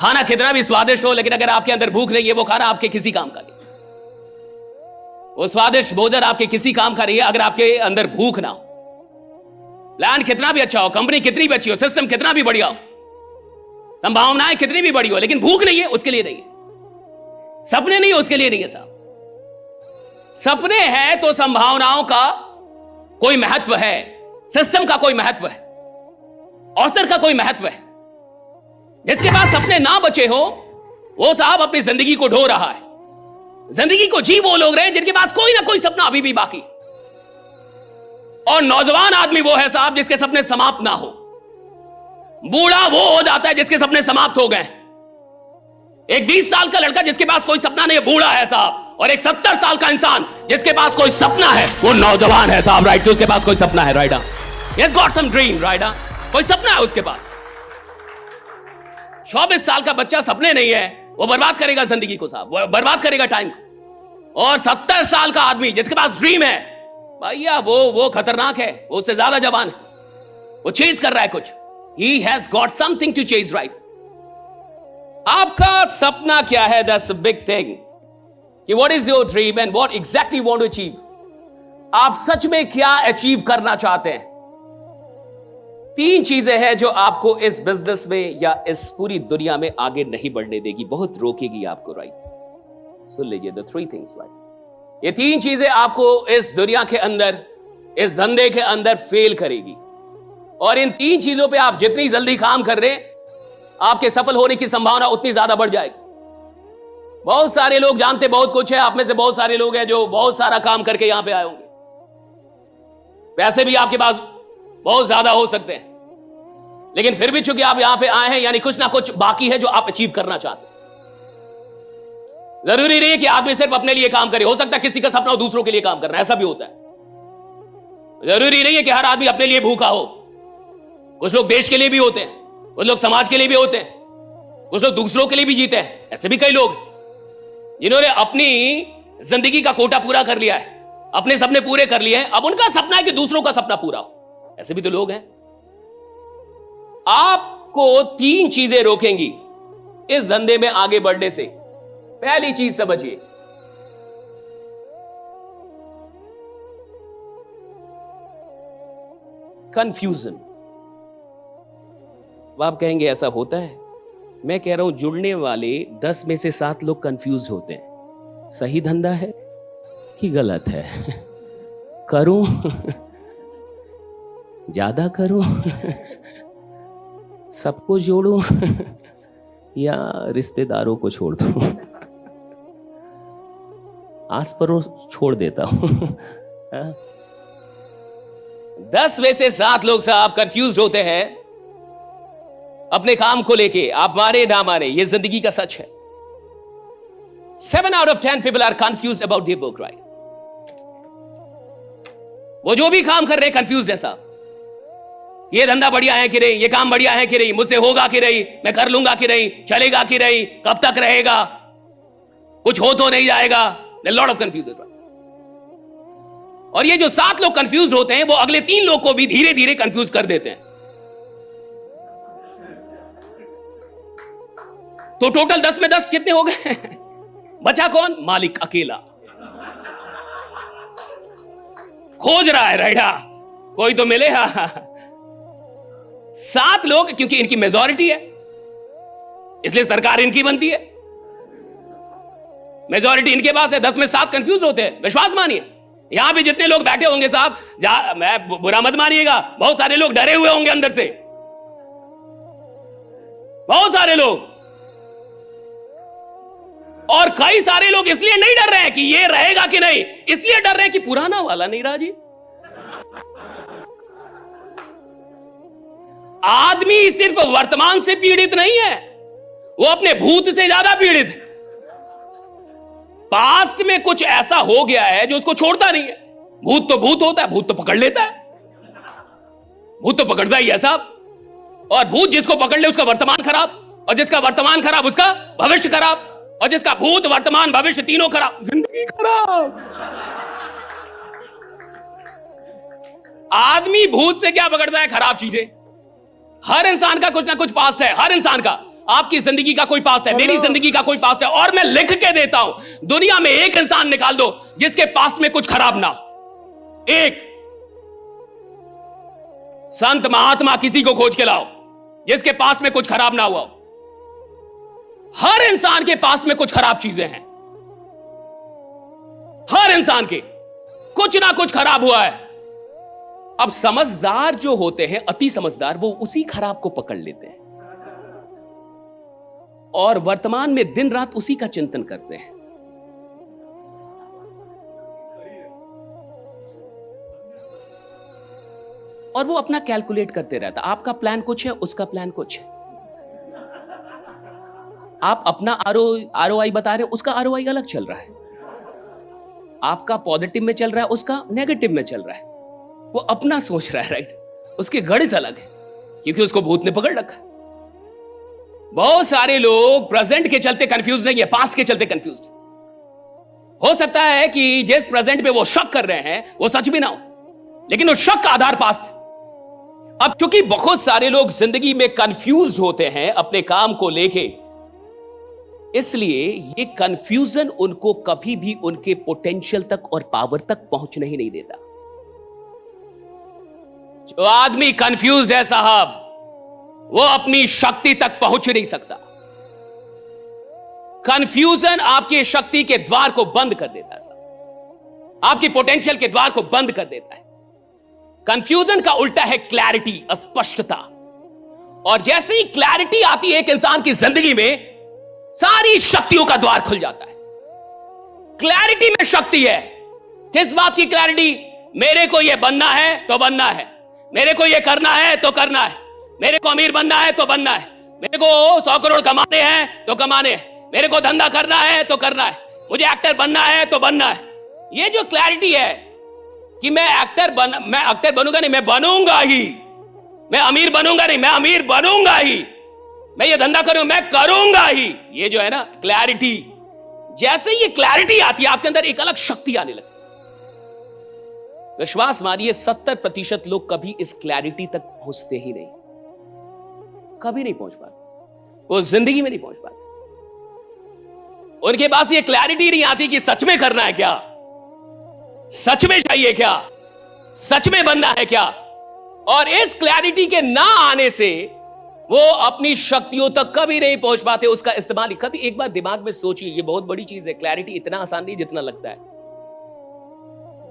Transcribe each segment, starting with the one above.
खाना कितना भी स्वादिष्ट हो, लेकिन अगर आपके अंदर भूख नहीं है, वो खाना आपके किसी काम का नहीं। वो स्वादिष्ट भोजन आपके किसी काम का नहीं है अगर आपके अंदर भूख ना हो। प्लान कितना भी अच्छा हो, कंपनी कितनी भी अच्छी हो, सिस्टम कितना भी बढ़िया हो, संभावनाएं कितनी भी बड़ी हो, लेकिन भूख नहीं है, उसके लिए नहीं है। सपने नहीं है, उसके लिए नहीं है साहब। सपने हैं तो संभावनाओं का कोई महत्व है, सिस्टम का कोई महत्व है, अवसर का कोई महत्व है। जिसके पास सपने ना बचे हो, वो साहब अपनी जिंदगी को ढो रहा है। जिंदगी को जी वो लोग रहे हैं जिनके पास कोई ना कोई सपना अभी भी बाकी। और नौजवान आदमी वो है साहब जिसके सपने समाप्त ना हो। बूढ़ा वो हो जाता है जिसके सपने समाप्त हो गए। एक 20 साल का लड़का जिसके पास कोई सपना नहीं है, बूढ़ा है साहब। और एक 70 साल का इंसान जिसके पास कोई सपना है, वो नौजवान है साहब। राइट, उसके पास कोई सपना है। Right, he has got some dream, right, कोई सपना है उसके पास। 24 साल का बच्चा सपने नहीं है, वो बर्बाद करेगा जिंदगी को साहब, वो बर्बाद करेगा टाइम को। और 70 साल का आदमी जिसके पास ड्रीम है, भैया वो खतरनाक है, वो उससे ज्यादा जवान है, वो चेज कर रहा है कुछ। He has got something to chase, right? आपका सपना क्या है? That's a big thing. कि what is your dream and what exactly you want to achieve? आप सच में क्या अचीव करना चाहते हैं? 3 चीजें हैं जो आपको इस बिजनेस में या इस पूरी दुनिया में आगे नहीं बढ़ने देगी, बहुत रोकेगी आपको, राइट? सुन लीजिए, the 3 things, right? ये 3 चीजें आपको इस दुनिया के अंदर, इस धंधे के अंदर फेल करेगी। और इन 3 चीजों पे आप जितनी जल्दी काम कर रहे हैं, आपके सफल होने की संभावना उतनी ज्यादा बढ़ जाएगी। बहुत सारे लोग जानते बहुत कुछ है, आप में से बहुत सारे लोग हैं जो बहुत सारा काम करके यहां पे आए होंगे। पैसे भी आपके पास बहुत ज्यादा हो सकते हैं, लेकिन फिर भी चूंकि आप यहां पे आए हैं, यानी कुछ ना कुछ बाकी है जो आप अचीव करना चाहते हैं। जरूरी नहीं है कि आदमी सिर्फ अपने लिए काम करे, हो सकता है किसी का सपना हो दूसरों के लिए काम करना, ऐसा भी होता है। जरूरी नहीं है कि हर आदमी अपने लिए भूखा हो। कुछ लोग देश के लिए भी होते हैं, कुछ लोग समाज के लिए भी होते हैं, कुछ लोग दूसरों के लिए भी जीते हैं। ऐसे भी कई लोग जिन्होंने अपनी जिंदगी का कोटा पूरा कर लिया है, अपने सपने पूरे कर लिए हैं, अब उनका सपना है कि दूसरों का सपना पूरा हो। ऐसे भी तो लोग हैं। आपको 3 चीजें रोकेंगी इस धंधे में आगे बढ़ने से। पहली चीज समझिए, कंफ्यूजन। आप कहेंगे ऐसा होता है? मैं कह रहा हूं जुड़ने वाले 10 में से 7 लोग कंफ्यूज होते हैं। सही धंधा है कि गलत है? करूं ज्यादा करूं सबको जोड़ूं या रिश्तेदारों को छोड़ दूं? आस पड़ोस छोड़ देता हूं। 10 में से 7 लोग साहब कंफ्यूज होते हैं अपने काम को लेके। आप माने ना माने, ये जिंदगी का सच है। 7 out of 10 people are confused about their work, right? वो जो भी काम कर रहे हैं कंफ्यूज है साहब। ये धंधा बढ़िया है कि नहीं, ये काम बढ़िया है कि नहीं, मुझसे होगा कि नहीं, मैं कर लूंगा कि नहीं, चलेगा कि नहीं, कब तक रहेगा, कुछ हो तो नहीं जाएगा। Lot of confusion. और ये जो 7 लोग कंफ्यूज होते हैं, वो अगले 3 लोग को भी धीरे धीरे कंफ्यूज कर देते हैं। तो टोटल 10 में 10 कितने हो गए? बचा कौन? मालिक अकेला। खोज रहा है, राइट, कोई तो मिले। 7 लोग, क्योंकि इनकी मेजॉरिटी है इसलिए सरकार इनकी बनती है। मेजॉरिटी इनके पास है, 10 में 7 कंफ्यूज होते हैं। विश्वास मानिए, यहां पे जितने लोग बैठे होंगे साहब, मैं बुरा मत मानिएगा, बहुत सारे लोग डरे हुए होंगे अंदर से, बहुत सारे लोग। और कई सारे लोग इसलिए नहीं डर रहे हैं कि ये रहेगा कि नहीं, इसलिए डर रहे हैं कि पुराना वाला नहीं रहा जी। आदमी सिर्फ वर्तमान से पीड़ित नहीं है, वो अपने भूत से ज्यादा पीड़ित है। पास्ट में कुछ ऐसा हो गया है जो उसको छोड़ता नहीं है। भूत तो भूत होता है, भूत तो पकड़ लेता है, भूत तो पकड़ता ही है साहब। और भूत जिसको पकड़ ले उसका वर्तमान खराब, और जिसका वर्तमान खराब उसका भविष्य खराब, और जिसका भूत वर्तमान भविष्य तीनों खराब, जिंदगी खराब। आदमी भूत से क्या पकड़ता है? खराब चीजें। हर इंसान का कुछ ना कुछ पास्ट है, हर इंसान का। आपकी जिंदगी का कोई पास्ट है, मेरी जिंदगी का कोई पास्ट है, और मैं लिख के देता हूं दुनिया में एक इंसान निकाल दो जिसके पास्ट में कुछ खराब ना हो। एक संत महात्मा किसी को खोज के लाओ जिसके पास्ट में कुछ खराब ना हुआ हो। हर इंसान के पास में कुछ खराब चीजें हैं, हर इंसान के कुछ ना कुछ खराब हुआ है। अब समझदार जो होते हैं, अति समझदार, वो उसी खराब को पकड़ लेते हैं और वर्तमान में दिन रात उसी का चिंतन करते हैं। और वो अपना कैलकुलेट करते रहता। आपका प्लान कुछ है, उसका प्लान कुछ है। आप अपना आरओआई बता रहे हो, उसका आरओआई अलग चल रहा है। आपका पॉजिटिव में चल रहा है, उसका नेगेटिव में चल रहा है। वो अपना सोच रहा है, राइट। उसके गणित अलग है क्योंकि उसको भूत ने पकड़ रखा है। बहुत सारे लोग प्रेजेंट के चलते कंफ्यूज नहीं है, पास्ट के चलते कंफ्यूज। हो सकता है कि जिस प्रेजेंट पे वो शक कर रहे हैं वो सच भी ना हो, लेकिन उस शक का आधार पास्ट है। अब चूंकि बहुत सारे लोग जिंदगी में कंफ्यूज्ड होते हैं अपने काम को लेके, इसलिए ये कंफ्यूजन उनको कभी भी उनके पोटेंशियल तक और पावर तक पहुंचने ही नहीं देता। जो आदमी कंफ्यूज्ड है साहब, वो अपनी शक्ति तक पहुंच नहीं सकता। कंफ्यूजन आपकी शक्ति के द्वार को बंद कर देता है साहब, आपकी पोटेंशियल के द्वार को बंद कर देता है। कंफ्यूजन का उल्टा है क्लैरिटी, स्पष्टता। और जैसे ही क्लैरिटी आती है एक इंसान की जिंदगी में, सारी शक्तियों का द्वार खुल जाता है। क्लैरिटी में शक्ति है। किस बात की क्लैरिटी? मेरे को यह बनना है तो बनना है, मेरे को यह करना है तो करना है, मेरे को अमीर बनना है तो बनना है, मेरे को 100 करोड़ कमाने हैं तो कमाने हैं, मेरे को धंधा करना है तो करना है, मुझे एक्टर बनना है तो बनना है। यह जो क्लैरिटी है कि मैं एक्टर बनूंगा नहीं, मैं बनूंगा ही, मैं अमीर बनूंगा नहीं, मैं अमीर बनूंगा ही, मैं ये धंधा करूं, मैं करूंगा ही, ये जो है ना क्लैरिटी, जैसे ये क्लैरिटी आती है आपके अंदर एक अलग शक्ति आने लगती है। विश्वास मानिए 70% लोग कभी इस क्लैरिटी तक पहुंचते ही नहीं, कभी नहीं पहुंच पाते, वो जिंदगी में नहीं पहुंच पाते। उनके पास ये क्लैरिटी नहीं आती कि सच में करना है क्या, सच में चाहिए क्या, सच में बनना है क्या। और इस क्लैरिटी के ना आने से वो अपनी शक्तियों तक कभी नहीं पहुंच पाते, उसका इस्तेमाल ही कभी। एक बार दिमाग में सोचिए, ये बहुत बड़ी चीज है। क्लैरिटी इतना आसान नहीं जितना लगता है।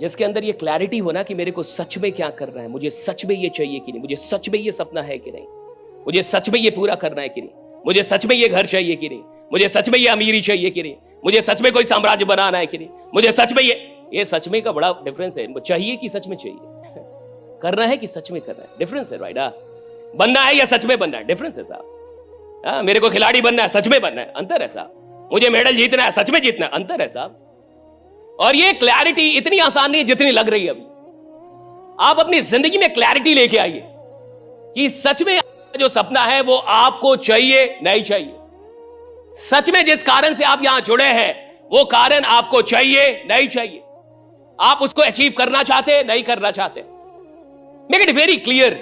जिसके अंदर ये क्लैरिटी होना कि मेरे को सच में क्या करना है, मुझे सच में ये चाहिए कि नहीं, मुझे सच में ये सपना है कि नहीं, मुझे सच में ये पूरा करना है कि नहीं, मुझे सच में ये घर चाहिए कि नहीं, मुझे सच में ये अमीरी चाहिए कि नहीं, मुझे सच में कोई साम्राज्य बनाना है कि नहीं, मुझे सच में ये सच में का बड़ा डिफरेंस है। चाहिए कि सच में चाहिए, करना है कि सच में करना है, डिफरेंस है, राइट। बनना है या सच में बनना है, डिफरेंस है साहब। मेरे को खिलाड़ी बनना है, सच में बनना है, अंतर है साहब। मुझे मेडल जीतना है, सच में जीतना है, अंतर है साहब। और ये क्लैरिटी इतनी आसान नहीं है जितनी लग रही है अभी। आप अपनी जिंदगी में क्लैरिटी लेके आइए कि सच में जो सपना है वो आपको चाहिए नहीं चाहिए। सच में जिस कारण से आप यहां जुड़े हैं वो कारण आपको चाहिए नहीं चाहिए, आप उसको अचीव करना चाहते नहीं करना चाहते। मेक इट वेरी क्लियर,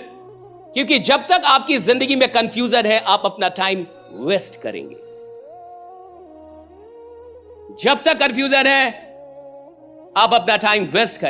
क्योंकि जब तक आपकी जिंदगी में कंफ्यूजन है आप अपना टाइम वेस्ट करेंगे। जब तक कंफ्यूजन है आप अपना टाइम वेस्ट करेंगे।